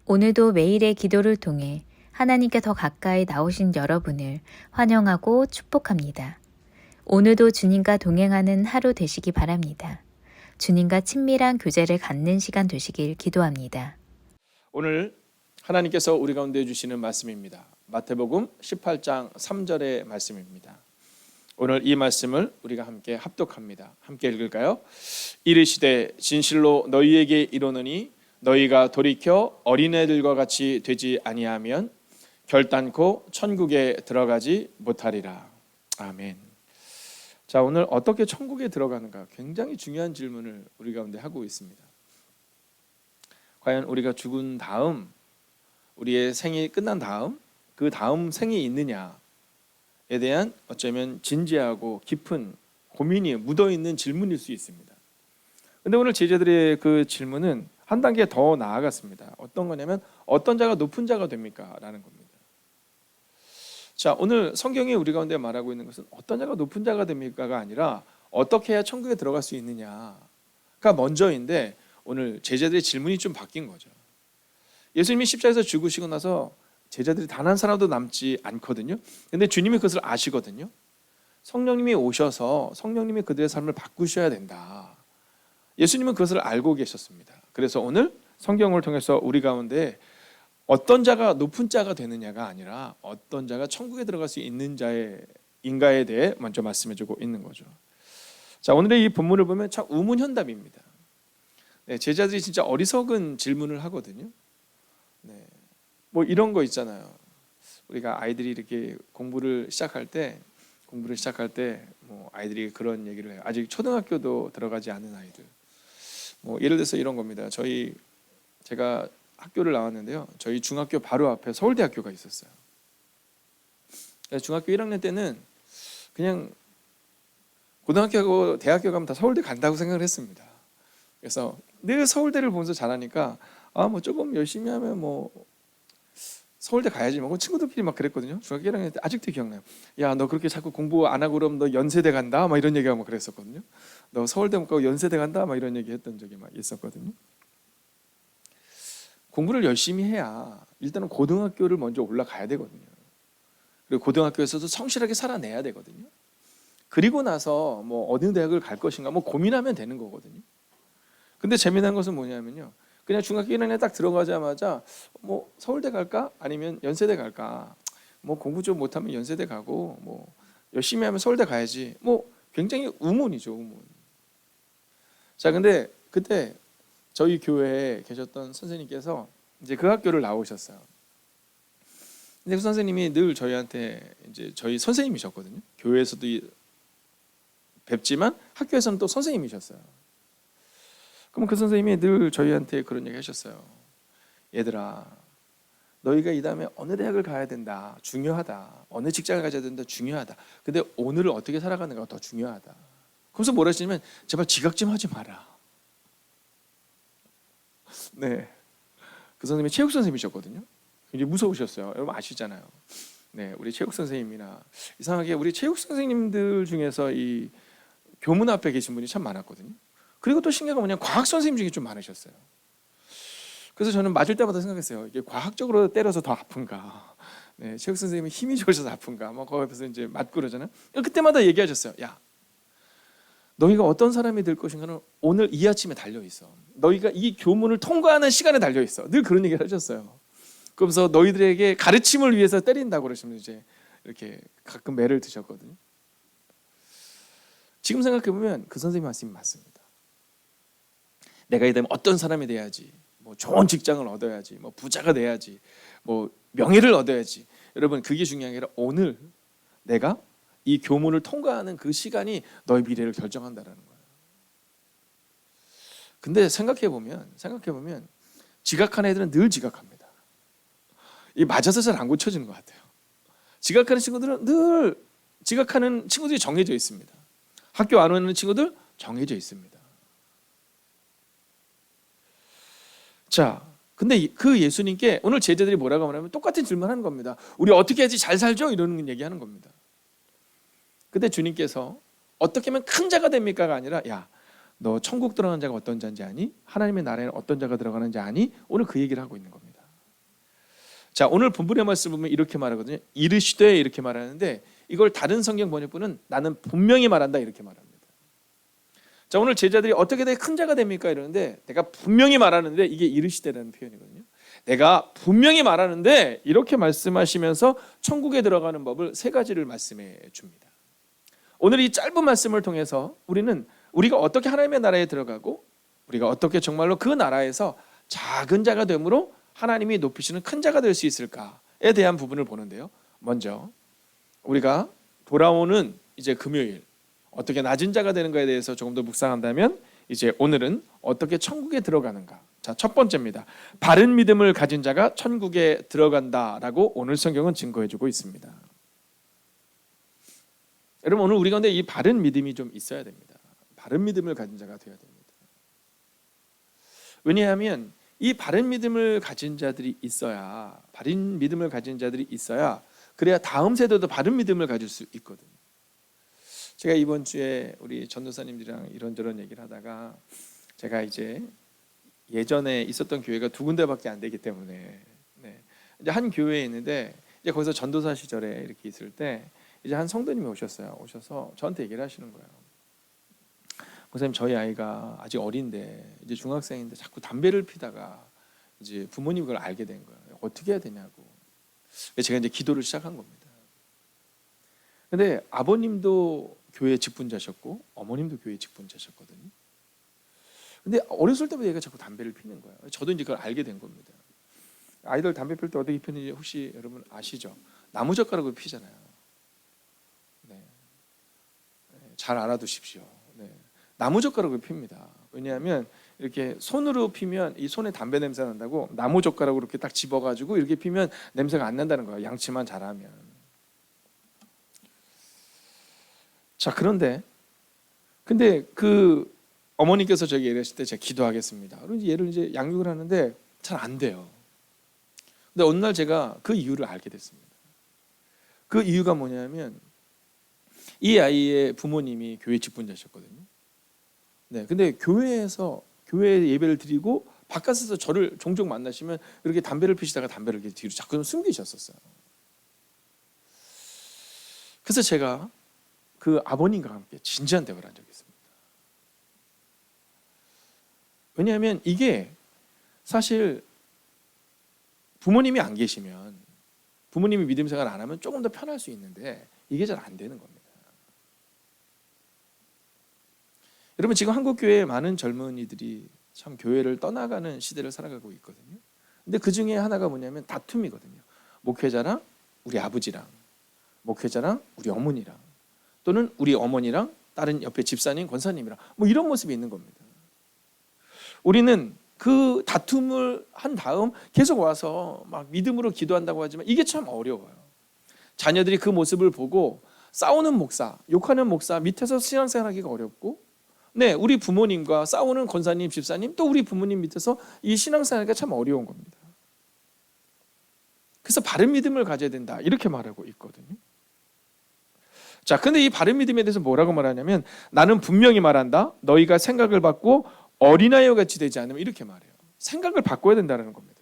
오늘도 매일의 기도를 통해 하나님께 더 가까이 나오신 여러분을 환영하고 축복합니다. 오늘도 주님과 동행하는 하루 되시기 바랍니다. 주님과 친밀한 교제를 갖는 시간 되시길 기도합니다. 오늘 하나님께서 우리 가운데 주시는 말씀입니다. 마태복음 18장 3절의 말씀입니다. 오늘 이 말씀을 우리가 함께 합독합니다. 함께 읽을까요? 이르시되 진실로 너희에게 이르노니 너희가 돌이켜 어린애들과 같이 되지 아니하면 결단코 천국에 들어가지 못하리라. 아멘. 자, 오늘 어떻게 천국에 들어가는가? 굉장히 중요한 질문을 우리 가운데 하고 있습니다. 과연 우리가 죽은 다음, 우리의 생이 끝난 다음, 그 다음 생이 있느냐에 대한 어쩌면 진지하고 깊은 고민이 묻어있는 질문일 수 있습니다. 그런데 오늘 제자들의 그 질문은 한 단계 더 나아갔습니다. 어떤 거냐면 어떤 자가 높은 자가 됩니까? 라는 겁니다. 자, 오늘 성경이 우리 가운데 말하고 있는 것은 어떤 자가 높은 자가 됩니까가 아니라 어떻게 해야 천국에 들어갈 수 있느냐가 먼저인데, 오늘 제자들의 질문이 좀 바뀐 거죠. 예수님이 십자가에서 죽으시고 나서 제자들이 단 한 사람도 남지 않거든요. 근데 주님이 그것을 아시거든요. 성령님이 오셔서 성령님이 그들의 삶을 바꾸셔야 된다. 예수님은 그것을 알고 계셨습니다. 그래서 오늘 성경을 통해서 우리 가운데 어떤 자가 높은 자가 되느냐가 아니라 어떤 자가 천국에 들어갈 수 있는 자인가에 대해 먼저 말씀해주고 있는 거죠. 자, 오늘의 이 본문을 보면 참 우문현답입니다. 네, 제자들이 진짜 어리석은 질문을 하거든요. 네, 뭐 이런 거 있잖아요. 우리가 아이들이 이렇게 공부를 시작할 때 뭐 아이들이 그런 얘기를 해요. 아직 초등학교도 들어가지 않은 아이들. 뭐 예를 들어서 이런 겁니다. 제가 학교를 나왔는데요. 저희 중학교 바로 앞에 서울대학교가 있었어요. 중학교 1학년 때는 그냥 고등학교하고 대학교 가면 다 서울대 간다고 생각을 했습니다. 그래서 늘 서울대를 보면서 자라니까 뭐 조금 열심히 하면 뭐 서울대 가야지 뭐 친구들끼리 막 그랬거든요. 중학교 1학년 때 아직도 기억나요. 야, 너 그렇게 자꾸 공부 안 하고 그러면 너 연세대 간다 막 이런 얘기하고 그랬었거든요. 너 서울대 못 가고 연세대 간다 막 이런 얘기 했던 적이 막 있었거든요. 공부를 열심히 해야 일단은 고등학교를 먼저 올라가야 되거든요. 그리고 고등학교에서도 성실하게 살아내야 되거든요. 그리고 나서 뭐 어느 대학을 갈 것인가 뭐 고민하면 되는 거거든요. 근데 재미난 것은 뭐냐면요, 그냥 중학교 1학년에 딱 들어가자마자 뭐 서울대 갈까 아니면 연세대 갈까, 뭐 공부 좀 못하면 연세대 가고 뭐 열심히 하면 서울대 가야지, 뭐 굉장히 우문이죠, 우문. 자, 근데 그때 저희 교회에 계셨던 선생님께서 이제 그 학교를 나오셨어요. 근데 그 선생님이 늘 저희한테 이제 저희 선생님이셨거든요. 교회에서도 뵙지만 학교에서는 또 선생님이셨어요. 그럼 그 선생님이 늘 저희한테 그런 얘기 하셨어요. 얘들아, 너희가 이 다음에 어느 대학을 가야 된다, 중요하다. 어느 직장을 가져야 된다, 중요하다. 근데 오늘을 어떻게 살아가는가 더 중요하다. 그래서 뭐라 하시냐면 제발 지각 좀 하지 마라. 네, 그 선생님이 체육 선생님이셨거든요. 굉장히 무서우셨어요. 여러분 아시잖아요. 네, 우리 체육 선생님이나 이상하게 우리 체육 선생님들 중에서 이 교문 앞에 계신 분이 참 많았거든요. 그리고 또 신기한 건 뭐냐면 과학 선생님 중에 좀 많으셨어요. 그래서 저는 맞을 때마다 생각했어요. 이게 과학적으로 때려서 더 아픈가? 네, 체육 선생님이 힘이 좋으셔서 아픈가? 뭐 거기 앞에서 이제 맞고 그러잖아요. 그때마다 얘기하셨어요. 야, 너희가 어떤 사람이 될 것인가는 오늘 이 아침에 달려 있어. 너희가 이 교문을 통과하는 시간에 달려 있어. 늘 그런 얘기를 하셨어요. 그러면서 너희들에게 가르침을 위해서 때린다고 그러시면 이제 이렇게 가끔 매를 드셨거든요. 지금 생각해 보면 그 선생님 말씀이 맞습니다. 내가 이 다음에 어떤 사람이 돼야지, 뭐 좋은 직장을 얻어야지, 뭐 부자가 돼야지, 뭐 명예를 얻어야지. 여러분, 그게 중요한 게 아니라 오늘 내가 이 교문을 통과하는 그 시간이 너의 미래를 결정한다라는 거예요. 근데 생각해 보면 지각하는 애들은 늘 지각합니다. 이 맞아서 잘 안 고쳐지는 것 같아요. 지각하는 친구들은 늘 지각하는 친구들이 정해져 있습니다. 학교 안 오는 친구들 정해져 있습니다. 자, 근데 그 예수님께 오늘 제자들이 뭐라고 하냐면 똑같은 질문하는 겁니다. 우리 어떻게 해야지 잘 살죠? 이러는 얘기하는 겁니다. 근데 주님께서 어떻게 하면 큰 자가 됩니까가 아니라, 야, 너 천국 들어가는 자가 어떤 자인지 아니? 하나님의 나라에는 어떤 자가 들어가는지 아니? 오늘 그 얘기를 하고 있는 겁니다. 자, 오늘 본문의 말씀을 보면 이렇게 말하거든요. 이르시되 이렇게 말하는데 이걸 다른 성경 번역본은 나는 분명히 말한다 이렇게 말합니다. 자, 오늘 제자들이 어떻게 돼 큰 자가 됩니까? 이러는데 내가 분명히 말하는데 이게 이르시되라는 표현이거든요. 내가 분명히 말하는데 이렇게 말씀하시면서 천국에 들어가는 법을 세 가지를 말씀해 줍니다. 오늘 이 짧은 말씀을 통해서 우리가 어떻게 하나님의 나라에 들어가고 우리가 어떻게 정말로 그 나라에서 작은 자가 되므로 하나님이 높이시는 큰 자가 될 수 있을까에 대한 부분을 보는데요. 먼저 우리가 돌아오는 이제 금요일 어떻게 낮은 자가 되는가에 대해서 조금 더 묵상한다면 이제 오늘은 어떻게 천국에 들어가는가. 자, 첫 번째입니다. 바른 믿음을 가진 자가 천국에 들어간다라고 오늘 성경은 증거해주고 있습니다. 여러분, 오늘 우리 가운데 이 바른 믿음이 좀 있어야 됩니다. 바른 믿음을 가진 자가 되어야 됩니다. 왜냐하면 이 바른 믿음을 가진 자들이 있어야 그래야 다음 세대도 바른 믿음을 가질 수 있거든요. 제가 이번 주에 우리 전도사님들이랑 이런저런 얘기를 하다가 제가 이제 예전에 있었던 교회가 두 군데밖에 안 되기 때문에 이제 한 교회에 있는데 이제 거기서 전도사 시절에 이렇게 있을 때 이제 한 성도님이 오셔서 저한테 얘기를 하시는 거예요. 목사님, 저희 아이가 아직 어린데 이제 중학생인데 자꾸 담배를 피다가 이제 부모님이 그걸 알게 된 거예요. 어떻게 해야 되냐고. 제가 이제 기도를 시작한 겁니다. 근데 아버님도 교회 직분자셨고 어머님도 교회 직분자셨거든요. 근데 어렸을 때부터 얘가 자꾸 담배를 피는 거예요. 저도 이제 그걸 알게 된 겁니다. 아이들 담배 필 때 어떻게 피는지 혹시 여러분 아시죠? 나무젓가락으로 피잖아요. 잘 알아두십시오. 나무젓가락으로 핍니다. 왜냐하면 이렇게 손으로 피면 이 손에 담배 냄새 난다고 나무젓가락으로 이렇게 딱 집어가지고 이렇게 피면 냄새가 안 난다는 거예요. 양치만 잘하면. 자, 근데 그 어머니께서 저에게 얘기하실 때 제가 기도하겠습니다. 그래서 얘를 이제 양육을 하는데 잘 안 돼요. 근데 어느 날 제가 그 이유를 알게 됐습니다. 그 이유가 뭐냐면 이 아이의 부모님이 교회 직분자셨거든요. 근데 교회에서 교회 예배를 드리고 바깥에서 저를 종종 만나시면 이렇게 담배를 피시다가 담배를 이렇게 뒤로 자꾸 숨기셨었어요. 그래서 제가 그 아버님과 함께 진지한 대화를 한 적이 있습니다. 왜냐하면 이게 사실 부모님이 안 계시면 부모님이 믿음 생활 안 하면 조금 더 편할 수 있는데 이게 잘 안 되는 겁니다. 여러분, 지금 한국 교회에 많은 젊은이들이 참 교회를 떠나가는 시대를 살아가고 있거든요. 근데 그 중에 하나가 뭐냐면 다툼이거든요. 목회자랑 우리 아버지랑, 목회자랑 우리 어머니랑, 또는 우리 어머니랑 다른 옆에 집사님, 권사님이랑 뭐 이런 모습이 있는 겁니다. 우리는 그 다툼을 한 다음 계속 와서 막 믿음으로 기도한다고 하지만 이게 참 어려워요. 자녀들이 그 모습을 보고 싸우는 목사, 욕하는 목사 밑에서 신앙생활하기가 어렵고, 우리 부모님과 싸우는 권사님, 집사님, 또 우리 부모님 밑에서 이 신앙생활하기가 참 어려운 겁니다. 그래서 바른 믿음을 가져야 된다 이렇게 말하고 있거든요. 자, 근데 이 바른 믿음에 대해서 뭐라고 말하냐면 나는 분명히 말한다. 너희가 생각을 바꾸고 어린아이와 같이 되지 않으면 이렇게 말해요. 생각을 바꿔야 된다는 겁니다.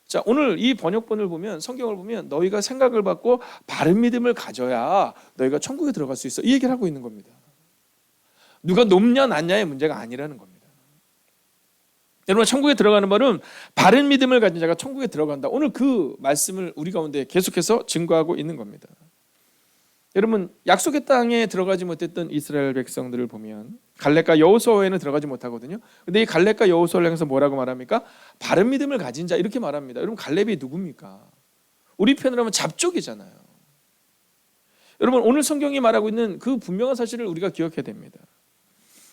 자, 오늘 이 번역본을 보면, 성경을 보면 너희가 생각을 바꾸고 바른 믿음을 가져야 너희가 천국에 들어갈 수 있어 이 얘기를 하고 있는 겁니다. 누가 높냐 낮냐의 문제가 아니라는 겁니다. 여러분, 천국에 들어가는 말은 바른 믿음을 가진 자가 천국에 들어간다. 오늘 그 말씀을 우리 가운데 계속해서 증거하고 있는 겁니다. 여러분, 약속의 땅에 들어가지 못했던 이스라엘 백성들을 보면 갈렙과 여호수아에는 들어가지 못하거든요. 근데 이 갈렙과 여호수아를 향해서 뭐라고 말합니까? 바른 믿음을 가진 자 이렇게 말합니다. 여러분, 갈렙이 누굽니까? 우리 편으로 하면 잡족이잖아요. 여러분, 오늘 성경이 말하고 있는 그 분명한 사실을 우리가 기억해야 됩니다.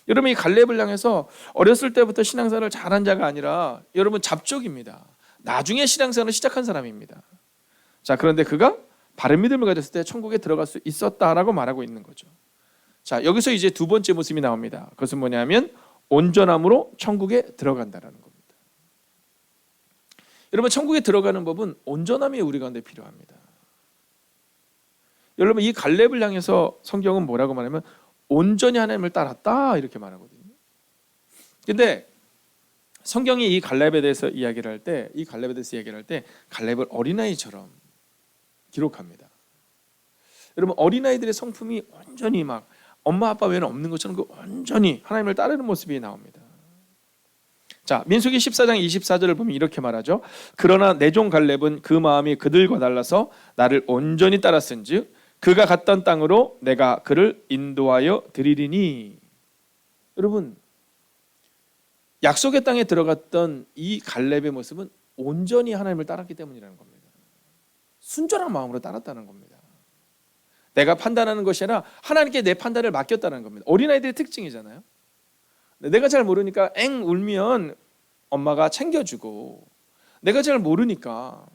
여러분, 이 갈렙을 향해서 어렸을 때부터 신앙생활을 잘한 자가 아니라 여러분 잡족입니다. 나중에 신앙생활을 시작한 사람입니다. 자, 그런데 그가 바른 믿음을 가졌을 때 천국에 들어갈 수 있었다라고 말하고 있는 거죠. 자, 여기서 이제 두 번째 모습이 나옵니다. 그것은 뭐냐면 온전함으로 천국에 들어간다라는 겁니다. 여러분, 천국에 들어가는 법은 온전함이 우리 가운데 필요합니다. 여러분, 이 갈렙을 향해서 성경은 뭐라고 말하면 온전히 하나님을 따랐다 이렇게 말하거든요. 근데 성경이 이 갈렙에 대해서 이야기를 할 때, 갈렙을 어린아이처럼 기록합니다. 여러분, 어린아이들의 성품이 온전히 막 엄마 아빠 외에는 없는 것처럼 그 온전히 하나님을 따르는 모습이 나옵니다. 자, 민수기 14장 24절을 보면 이렇게 말하죠. 그러나 내 종 갈렙은 그 마음이 그들과 달라서 나를 온전히 따랐은즉 그가 갔던 땅으로 내가 그를 인도하여 드리리니. 여러분, 약속의 땅에 들어갔던 이 갈렙의 모습은 온전히 하나님을 따랐기 때문이라는 겁니다. 순전한 마음으로 따랐다는 겁니다. 내가 판단하는 것이 아니라 하나님께 내 판단을 맡겼다는 겁니다. 어린아이들의 특징이잖아요. 내가 잘 모르니까 엥 울면 엄마가 챙겨주고, 내가 잘 모르니까.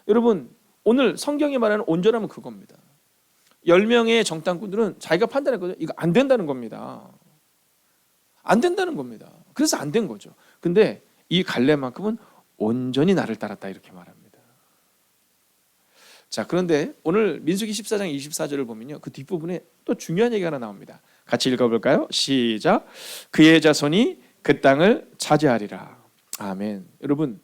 여러분, 오늘 성경이 말하는 온전함은 그겁니다. 10명의 정탐꾼들은 자기가 판단했거든요. 이거 안 된다는 겁니다. 안 된다는 겁니다. 그래서 안 된 거죠. 근데 이 갈렙만큼은 온전히 나를 따랐다 이렇게 말합니다. 자, 그런데 오늘 민수기 14장 24절을 보면요, 그 뒷부분에 또 중요한 얘기가 하나 나옵니다. 같이 읽어볼까요? 시작. 그의 자손이 그 땅을 차지하리라. 아멘. 여러분,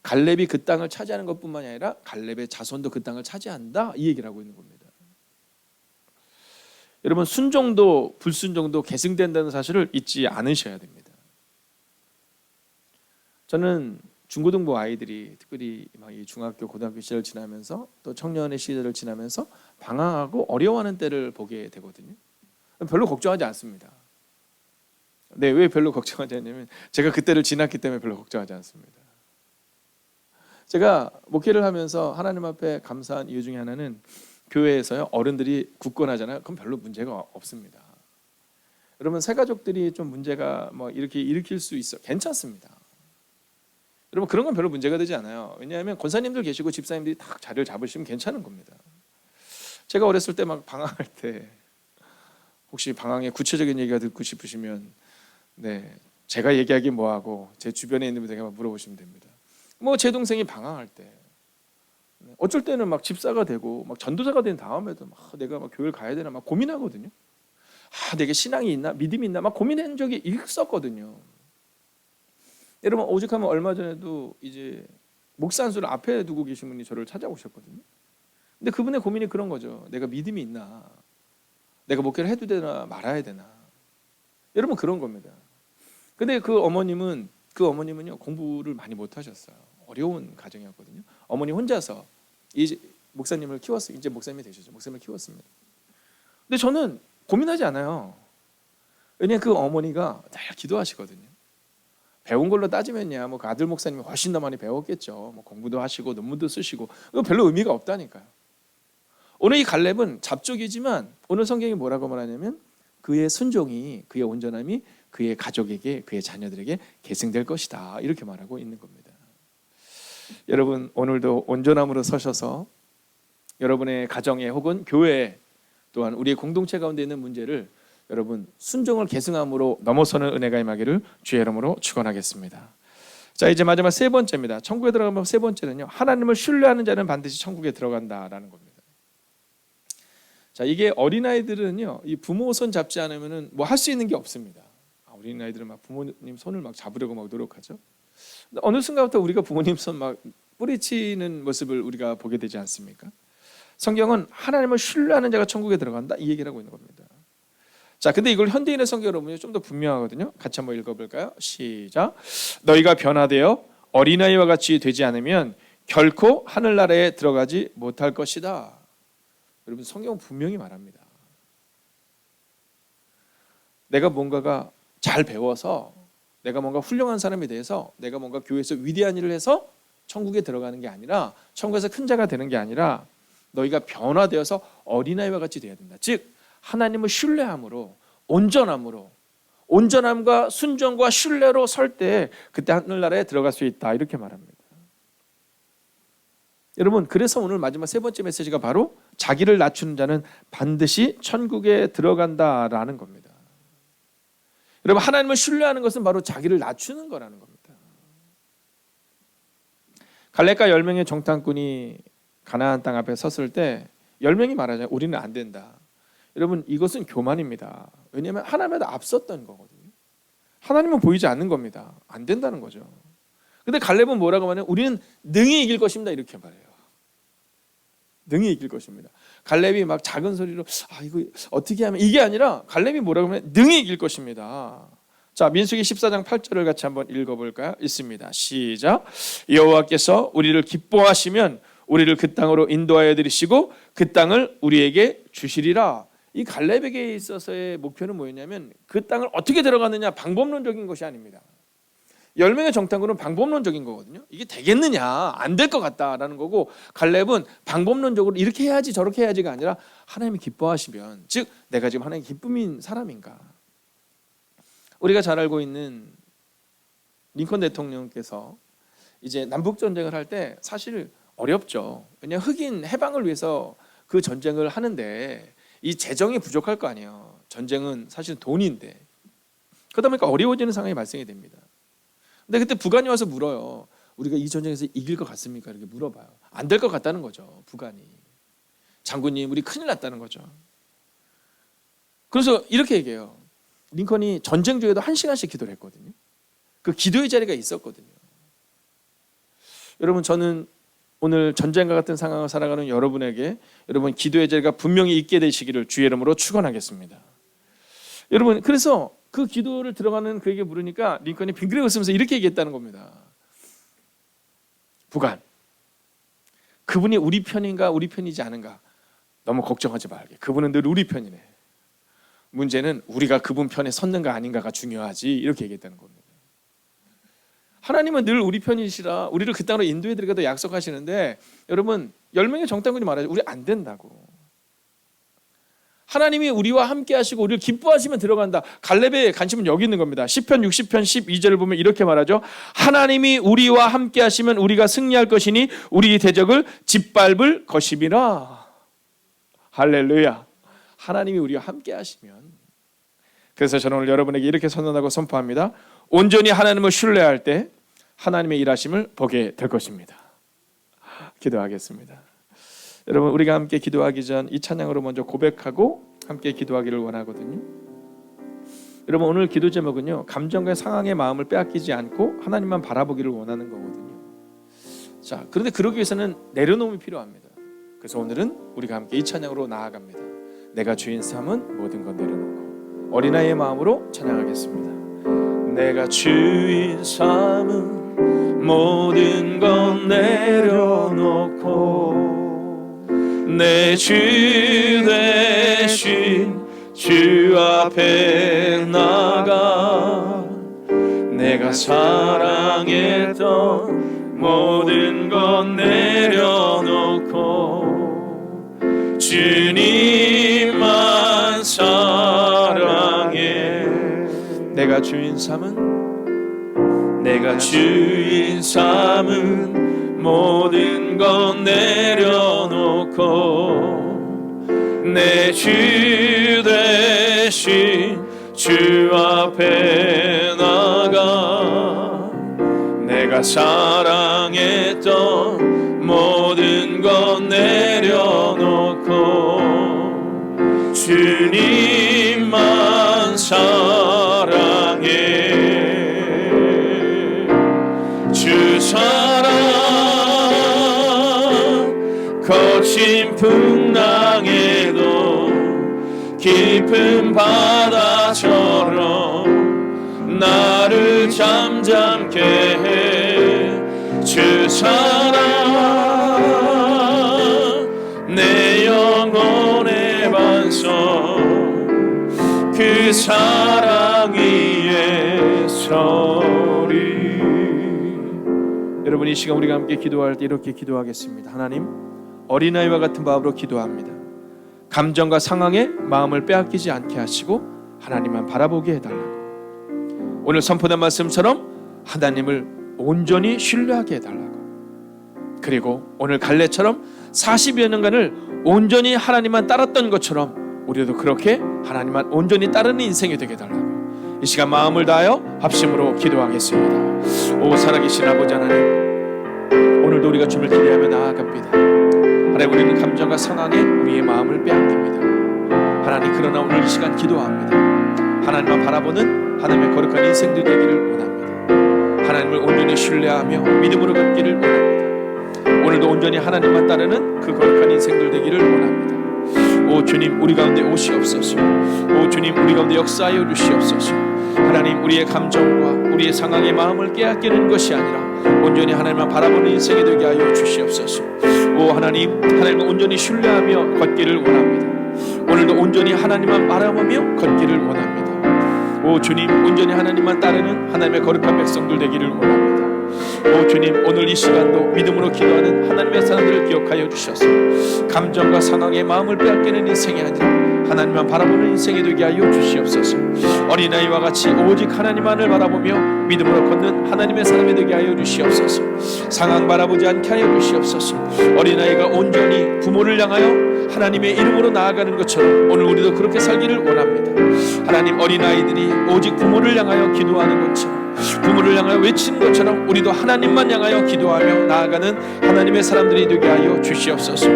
갈렙이 그 땅을 차지하는 것뿐만이 아니라 갈렙의 자손도 그 땅을 차지한다, 이 얘기를 하고 있는 겁니다. 여러분, 순종도 불순종도 계승된다는 사실을 잊지 않으셔야 됩니다. 저는 중고등부 아이들이 특별히 이 중학교, 고등학교 시절을 지나면서 또 청년의 시절을 지나면서 방황하고 어려워하는 때를 보게 되거든요. 별로 걱정하지 않습니다. 네, 왜 별로 걱정하지 않냐면 제가 그때를 지났기 때문에 별로 걱정하지 않습니다. 제가 목회를 하면서 하나님 앞에 감사한 이유 중에 하나는 교회에서요, 어른들이 굳건하잖아요. 그럼 별로 문제가 없습니다. 여러분, 새가족들이 좀 문제가 이렇게 일으킬 수 있어 괜찮습니다. 여러분, 그런 건 별로 문제가 되지 않아요. 왜냐하면 권사님들 계시고 집사님들이 딱 자리를 잡으시면 괜찮은 겁니다. 제가 어렸을 때 막 방황할 때, 혹시 방황의 구체적인 얘기가 듣고 싶으시면 네, 제가 얘기하기 뭐하고 제 주변에 있는 분들에게 물어보시면 됩니다. 제 동생이 방황할 때, 어쩔 때는 막 집사가 되고 막 전도사가 된 다음에도 내가 교회를 가야 되나 막 고민하거든요. 내게 신앙이 있나, 믿음이 있나 막 고민한 적이 있었거든요. 여러분, 오죽하면 얼마 전에도 이제 목사 한 수를 앞에 두고 계신 분이 저를 찾아오셨거든요. 근데 그분의 고민이 그런 거죠. 내가 믿음이 있나, 내가 목회를 해도 되나 말아야 되나. 여러분, 그런 겁니다. 근데 그 어머님은요, 공부를 많이 못 하셨어요. 어려운 가정이었거든요. 어머니 혼자서 이 목사님을 키웠어요. 이제 목사님이 되셨죠. 목사님을 키웠습니다. 근데 저는 고민하지 않아요. 왜냐하면 그 어머니가 늘 기도하시거든요. 배운 걸로 따지면야 그 아들 목사님이 훨씬 더 많이 배웠겠죠. 공부도 하시고 논문도 쓰시고. 그거 별로 의미가 없다니까요. 오늘 이 갈렙은 잡족이지만 오늘 성경이 뭐라고 말하냐면 그의 순종이, 그의 온전함이 그의 가족에게, 그의 자녀들에게 계승될 것이다, 이렇게 말하고 있는 겁니다. 여러분, 오늘도 온전함으로 서셔서 여러분의 가정에 혹은 교회에, 또한 우리의 공동체 가운데 있는 문제를 여러분 순종을 계승함으로 넘어서는 은혜가 임하기를 주의 이름으로 축원하겠습니다. 자, 이제 마지막 세 번째입니다. 천국에 들어가면 세 번째는요, 하나님을 신뢰하는 자는 반드시 천국에 들어간다라는 겁니다. 자, 이게 어린아이들은요, 이 부모 손 잡지 않으면은 할 수 있는 게 없습니다. 어린아이들은 막 부모님 손을 막 잡으려고 막 노력하죠. 근데 어느 순간부터 우리가 부모님 손 막 뿌리치는 모습을 우리가 보게 되지 않습니까? 성경은 하나님을 신뢰하는 자가 천국에 들어간다, 이 얘기를 하고 있는 겁니다. 자, 근데 이걸 현대인의 성경으로 보면 좀 더 분명하거든요. 같이 한번 읽어볼까요? 시작. 너희가 변화되어 어린아이와 같이 되지 않으면 결코 하늘나라에 들어가지 못할 것이다. 여러분, 성경은 분명히 말합니다. 내가 뭔가가 잘 배워서, 내가 뭔가 훌륭한 사람이 돼서, 내가 뭔가 교회에서 위대한 일을 해서 천국에 들어가는 게 아니라, 천국에서 큰 자가 되는 게 아니라 너희가 변화되어서 어린아이와 같이 돼야 된다. 즉 하나님을 신뢰함으로, 온전함과 순종과 신뢰로 설 때 그때 하늘나라에 들어갈 수 있다, 이렇게 말합니다. 여러분, 그래서 오늘 마지막 세 번째 메시지가 바로 자기를 낮추는 자는 반드시 천국에 들어간다라는 겁니다. 여러분, 하나님을 신뢰하는 것은 바로 자기를 낮추는 거라는 겁니다. 갈렙과 10명의 정탐꾼이 가나안 땅 앞에 섰을 때 10명이 말하잖아요. 우리는 안 된다. 여러분, 이것은 교만입니다. 왜냐하면 하나님보다 앞섰던 거거든요. 하나님은 보이지 않는 겁니다. 안 된다는 거죠. 근데 갈렙은 뭐라고 하냐면 우리는 능히 이길 것입니다. 이렇게 말해요. 능히 이길 것입니다. 갈렙이 막 작은 소리로 이거 어떻게 하면, 이게 아니라 갈렙이 뭐라고 하면 능히 이길 것입니다. 자, 민수기 14장 8절을 같이 한번 읽어볼까요? 있습니다. 시작. 여호와께서 우리를 기뻐하시면 우리를 그 땅으로 인도하여 드리시고 그 땅을 우리에게 주시리라. 이 갈렙에게 있어서의 목표는 뭐였냐면 그 땅을 어떻게 들어가느냐, 방법론적인 것이 아닙니다. 10명의 정탐꾼은 방법론적인 거거든요. 이게 되겠느냐, 안 될 것 같다라는 거고, 갈렙은 방법론적으로 이렇게 해야지 저렇게 해야지가 아니라 하나님이 기뻐하시면, 즉 내가 지금 하나님의 기쁨인 사람인가. 우리가 잘 알고 있는 링컨 대통령께서 이제 남북 전쟁을 할 때 사실 어렵죠. 왜냐 흑인 해방을 위해서 그 전쟁을 하는데 이 재정이 부족할 거 아니에요. 전쟁은 사실 돈인데. 그러다 보니까 어려워지는 상황이 발생이 됩니다. 근데 그때 북한이 와서 물어요. 우리가 이 전쟁에서 이길 것 같습니까? 이렇게 물어봐요. 안 될 것 같다는 거죠. 북한이. 장군님, 우리 큰일 났다는 거죠. 그래서 이렇게 얘기해요. 링컨이 전쟁 중에도 1시간씩 기도를 했거든요. 그 기도의 자리가 있었거든요. 여러분, 저는 오늘 전쟁과 같은 상황을 살아가는 여러분에게 여러분 기도의 자리가 분명히 있게 되시기를 주의 이름으로 축원하겠습니다. 여러분, 그래서 그 기도를 들어가는 그에게 물으니까 링컨이 빙그레 웃으면서 이렇게 얘기했다는 겁니다. 북한, 그분이 우리 편인가 우리 편이지 않은가 너무 걱정하지 말게. 그분은 늘 우리 편이네. 문제는 우리가 그분 편에 섰는가 아닌가가 중요하지. 이렇게 얘기했다는 겁니다. 하나님은 늘 우리 편이시라 우리를 그 땅으로 인도해드리겠다고 약속하시는데, 여러분 10명의 정탐꾼이 말하죠. 우리 안 된다고. 하나님이 우리와 함께 하시고 우리를 기뻐하시면 들어간다. 갈렙의 관심은 여기 있는 겁니다. 시편 60편 12절을 보면 이렇게 말하죠. 하나님이 우리와 함께 하시면 우리가 승리할 것이니 우리 대적을 짓밟을 것임이라. 할렐루야. 하나님이 우리와 함께 하시면. 그래서 저는 오늘 여러분에게 이렇게 선언하고 선포합니다. 온전히 하나님을 신뢰할 때 하나님의 일하심을 보게 될 것입니다. 기도하겠습니다. 여러분, 우리가 함께 기도하기 전 이 찬양으로 먼저 고백하고 함께 기도하기를 원하거든요. 여러분, 오늘 기도 제목은요, 감정과 상황의 마음을 빼앗기지 않고 하나님만 바라보기를 원하는 거거든요. 자, 그런데 그러기 위해서는 내려놓음이 필요합니다. 그래서 오늘은 우리가 함께 이 찬양으로 나아갑니다. 내가 주인 삼은 모든 것 내려놓고, 어린아이의 마음으로 찬양하겠습니다. 내가 주인 삼은 모든 것 내려놓고 내 주 대신 주 앞에 나가 내가 사랑했던 모든 것 내려놓고 주님만 사랑해. 내가 주인 삼은 모든 것 내려놓고 내 주 대신 주 앞에 나가 내가 사랑했던 모든 것 내려놓고 주님만 사랑해. 주 사랑 거친 풍랑에도 깊은 바다처럼 나를 잠잠케 해. 주 사랑 내 영혼의 반석 그 사랑 위에 서리. 여러분, 이 시간 우리가 함께 기도할 때 이렇게 기도하겠습니다. 하나님, 어린아이와 같은 마음으로 기도합니다. 감정과 상황에 마음을 빼앗기지 않게 하시고 하나님만 바라보게 해달라고. 오늘 선포된 말씀처럼 하나님을 온전히 신뢰하게 해달라고. 그리고 오늘 갈렙처럼 40여 년간을 온전히 하나님만 따랐던 것처럼 우리도 그렇게 하나님만 온전히 따르는 인생이 되게 해달라고. 이 시간 마음을 다하여 합심으로 기도하겠습니다. 오 살아계신 아버지 하나님, 오늘도 우리가 주님을 기대하며 나아갑니다. 하나님, 우리는 감정과 상황에 우리의 마음을 빼앗깁니다. 하나님, 그러나 오늘 이 시간 기도합니다. 하나님만 바라보는 하나님의 거룩한 인생들 되기를 원합니다. 하나님을 온전히 신뢰하며 믿음으로 걷기를 원합니다. 오늘도 온전히 하나님만 따르는 그 거룩한 인생들 되기를 원합니다. 오 주님, 우리 가운데 오시옵소서. 오 주님, 우리 가운데 역사하여 주시옵소서. 하나님, 우리의 감정과 우리의 상황의 마음을 빼앗기는 것이 아니라 온전히 하나님만 바라보는 인생이 되게 하여 주시옵소서. 오 하나님, 하나님을 온전히 신뢰하며 걷기를 원합니다. 오늘도 온전히 하나님만 바라보며 걷기를 원합니다. 오 주님, 온전히 하나님만 따르는 하나님의 거룩한 백성들 되기를 원합니다. 오 주님, 오늘 이 시간도 믿음으로 기도하는 하나님의 사람들을 기억하여 주셔서 감정과 상황의 마음을 빼앗기는 인생이 아니라 하나님만 바라보는 인생이 되게 하여 주시옵소서. 어린아이와 같이 오직 하나님만을 바라보며 믿음으로 걷는 하나님의 사람이 되게 하여 주시옵소서. 상황 바라보지 않게 하여 주시옵소서. 어린아이가 온전히 부모를 향하여 하나님의 이름으로 나아가는 것처럼 오늘 우리도 그렇게 살기를 원합니다. 하나님, 어린아이들이 오직 부모를 향하여 기도하는 것처럼, 부모를 향하여 외치는 것처럼 우리도 하나님만 향하여 기도하며 나아가는 하나님의 사람들이 되게 하여 주시옵소서.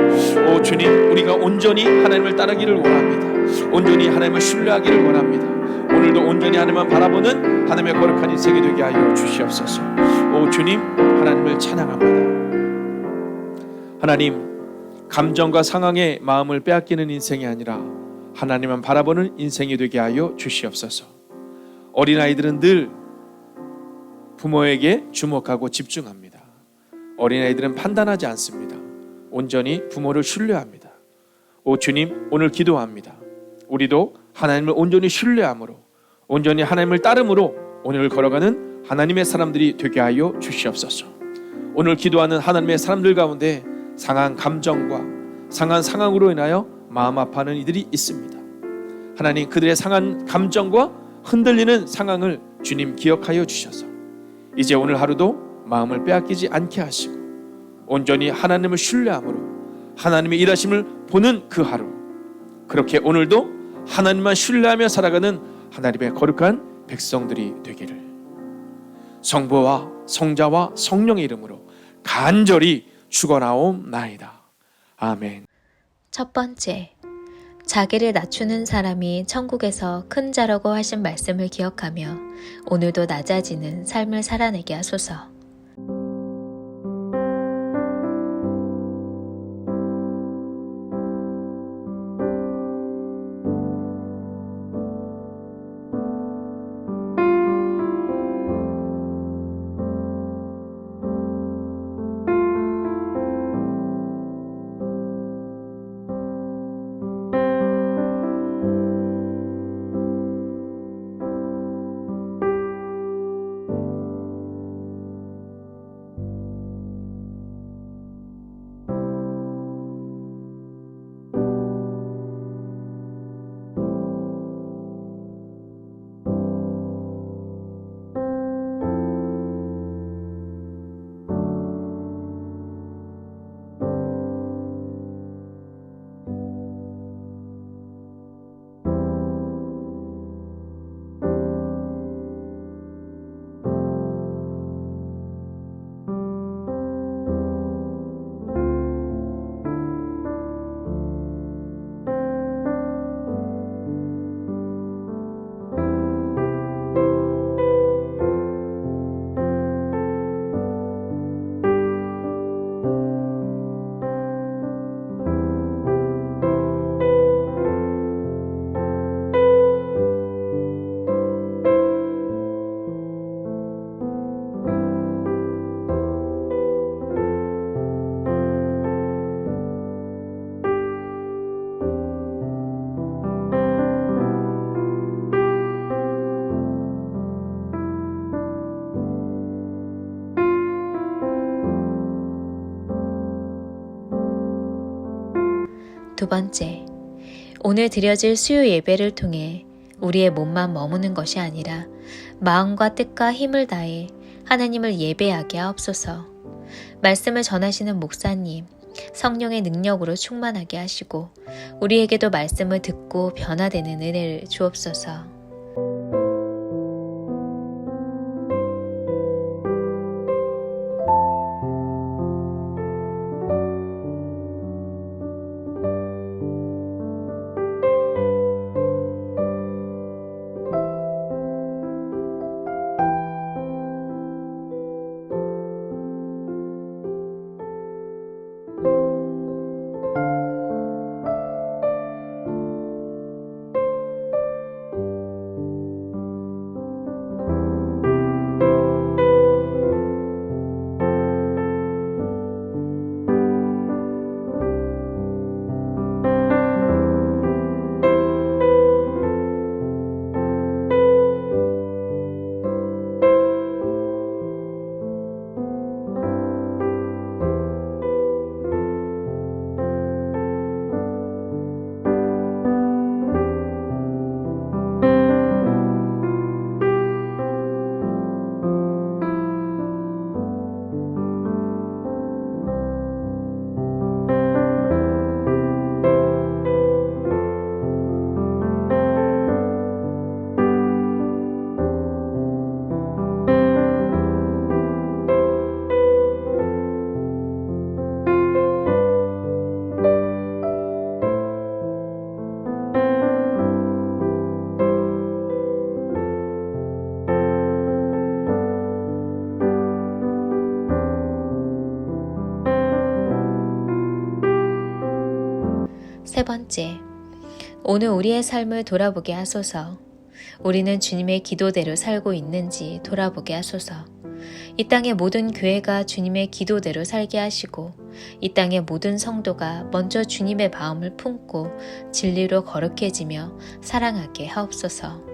오 주님, 우리가 온전히 하나님을 따르기를 원합니다. 온전히 하나님을 신뢰하기를 원합니다. 오늘도 온전히 하나님만 바라보는 하나님의 거룩한 인생이 되게 하여 주시옵소서. 오 주님, 하나님을 찬양합니다. 하나님, 감정과 상황의 마음을 빼앗기는 인생이 아니라 하나님만 바라보는 인생이 되게 하여 주시옵소서. 어린아이들은 늘 부모에게 주목하고 집중합니다. 어린아이들은 판단하지 않습니다. 온전히 부모를 신뢰합니다. 오 주님, 오늘 기도합니다. 우리도 하나님을 온전히 신뢰함으로, 온전히 하나님을 따름으로 오늘 걸어가는 하나님의 사람들이 되게 하여 주시옵소서. 오늘 기도하는 하나님의 사람들 가운데 상한 감정과 상한 상황으로 인하여 마음 아파하는 이들이 있습니다. 하나님, 그들의 상한 감정과 흔들리는 상황을 주님 기억하여 주셔서 이제 오늘 하루도 마음을 빼앗기지 않게 하시고 온전히 하나님을 신뢰함으로 하나님의 일하심을 보는 그 하루, 그렇게 오늘도 하나님만 신뢰하며 살아가는 하나님의 거룩한 백성들이 되기를 성부와 성자와 성령의 이름으로 간절히 축원하옵나이다. 아멘. 첫 번째, 자기를 낮추는 사람이 천국에서 큰 자라고 하신 말씀을 기억하며 오늘도 낮아지는 삶을 살아내게 하소서. 두 번째, 오늘 드려질 수요 예배를 통해 우리의 몸만 머무는 것이 아니라 마음과 뜻과 힘을 다해 하나님을 예배하게 하옵소서. 말씀을 전하시는 목사님, 성령의 능력으로 충만하게 하시고 우리에게도 말씀을 듣고 변화되는 은혜를 주옵소서. 세 번째, 오늘 우리의 삶을 돌아보게 하소서. 우리는 주님의 기도대로 살고 있는지 돌아보게 하소서. 이 땅의 모든 교회가 주님의 기도대로 살게 하시고 이 땅의 모든 성도가 먼저 주님의 마음을 품고 진리로 거룩해지며 사랑하게 하옵소서.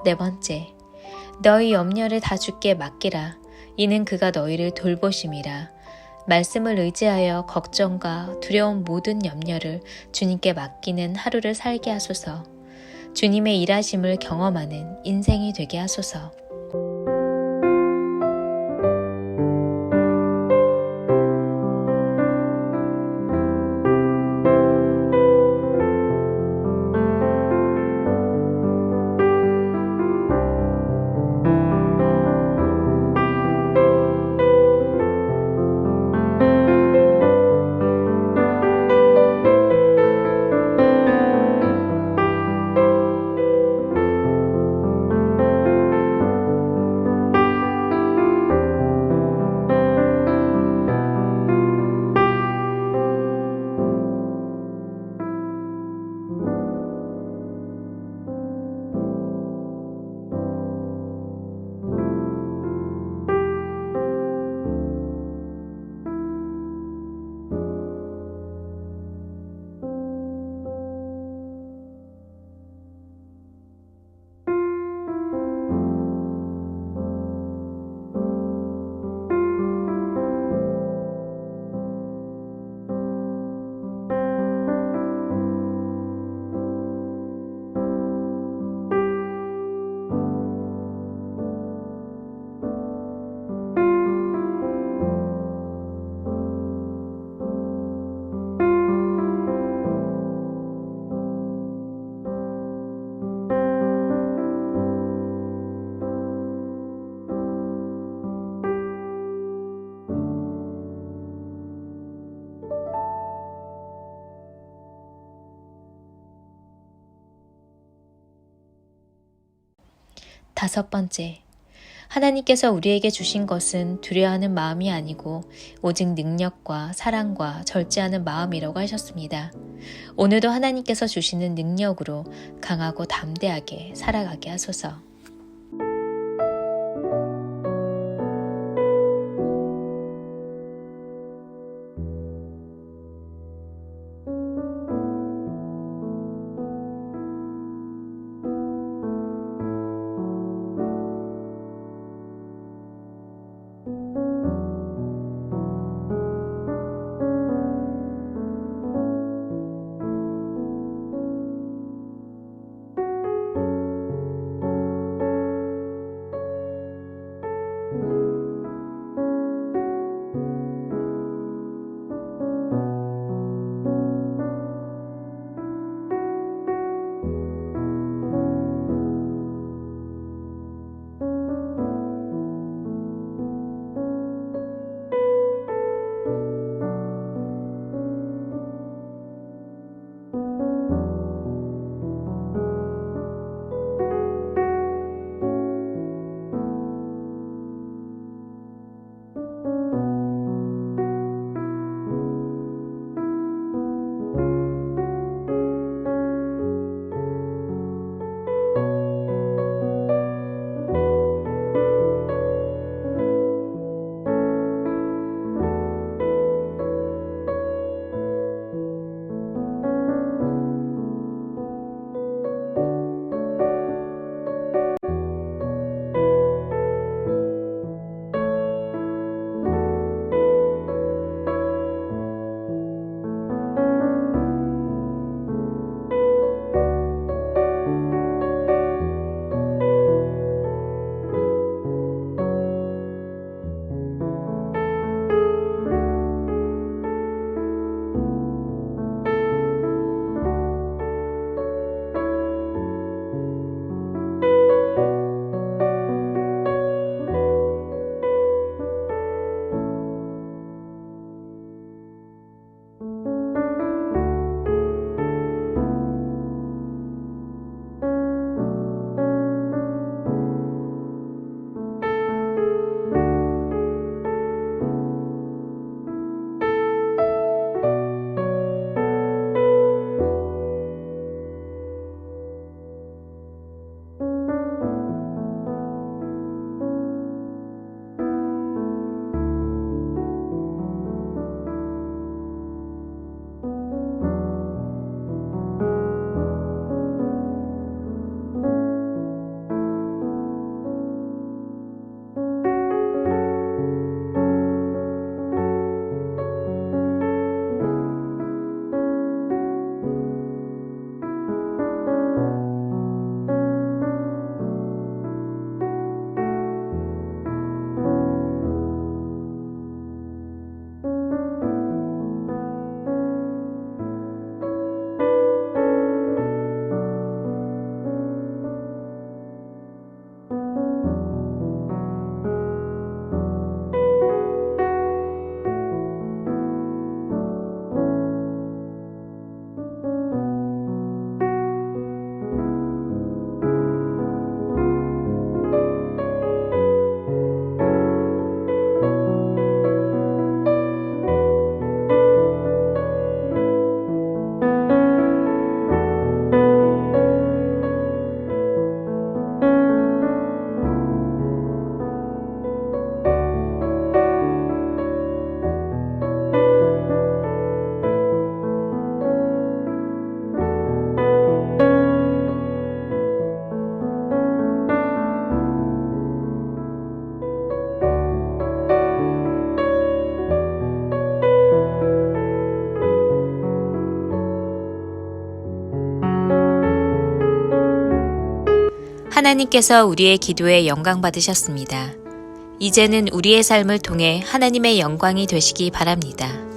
네 번째, 너희 염려를 다 주께 맡기라. 이는 그가 너희를 돌보심이라. 말씀을 의지하여 걱정과 두려운 모든 염려를 주님께 맡기는 하루를 살게 하소서. 주님의 일하심을 경험하는 인생이 되게 하소서. 다섯 번째, 하나님께서 우리에게 주신 것은 두려워하는 마음이 아니고 오직 능력과 사랑과 절제하는 마음이라고 하셨습니다. 오늘도 하나님께서 주시는 능력으로 강하고 담대하게 살아가게 하소서. 하나님께서 우리의 기도에 영광 받으셨습니다. 이제는 우리의 삶을 통해 하나님의 영광이 되시기 바랍니다.